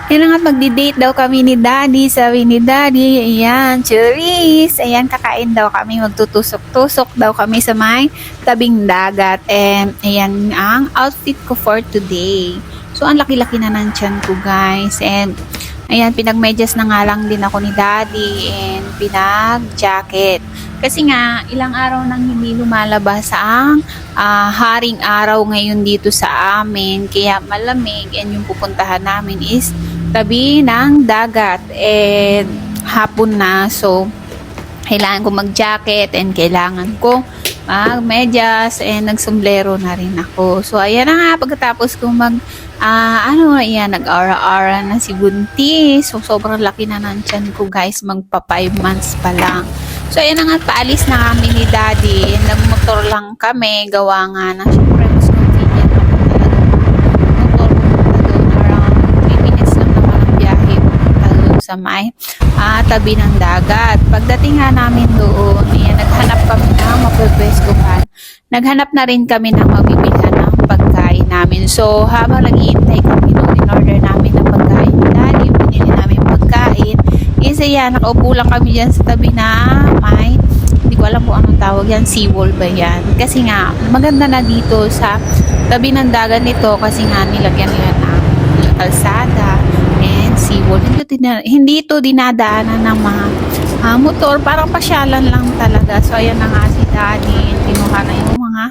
Ayun na nga, magdi-date daw kami ni Daddy. Sabi ni Daddy, ayan, Churis. Ayan, kakain daw kami. Magtutusok-tusok daw kami sa may tabing dagat. And ayan ang outfit ko for today. So, ang laki-laki na ng tiyan ko, guys. And ayan, pinagmedyas na nga lang din ako ni Daddy. And pinag-jacket. Kasi nga, ilang araw nang hindi lumalabas ang haring araw ngayon dito sa amin. Kaya malamig. And yung pupuntahan namin is tabi ng dagat and hapon na, so kailangan ko mag-jacket and kailangan ko mag-medyas and nagsombrero na rin ako. So ayan na nga, pagkatapos ko ayan, nag-ara-ara na si Buntis. So sobrang laki na ng tiyan ko, guys, magpa 5 months pa lang. So ayan na nga, paalis na kami ni Daddy. Nagmotor lang kami, gawa nga na syempre mas convenient naman talaga motor pupunta doon. Around 3 minutes lang naman ang biyahe pupunta doon sa may tabi ng dagat. Pagdating nga namin doon, ayan, naghanap kami ng mapapwestuhan. Naghanap na rin kami ng mabibilhan ng pagkain namin. So habang nag-iintay kami doon, in-order namin ng pagkain ni Daddy, binili namin pagkain. Is ayan, nakaupo lang kami dyan sa tabi na may, hindi ko alam kung anong tawag yan, seawall ba yan? Kasi nga, maganda na dito sa tabi ng dagat nito kasi nga nilagyan nila ng kalsada and seawall. Hindi ito dinadaanan ng mga motor, parang pasyalan lang talaga. So ayan na nga si Daddy, tinuha na yung mga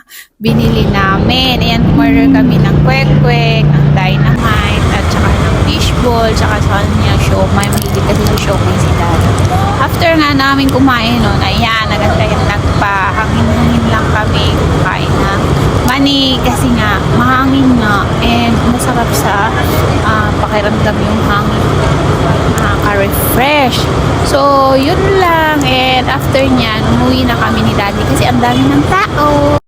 binili namin. Ayan, order kami ng kwek-kwek, ng dynamite, at saka ng fishball, tsaka sa kanya siomay. Mahilig kasi sa siomay si Daddy. After nga namin kumain nun, ayan, nagantay-antag pa, hangin-hangin lang kami, kumain ng mani kasi nga mahangin nga and masarap sa pakiramdam yung hangin, nakaka-refresh. So yun lang, and after nyan umuwi na kami ni Daddy kasi ang dami ng tao.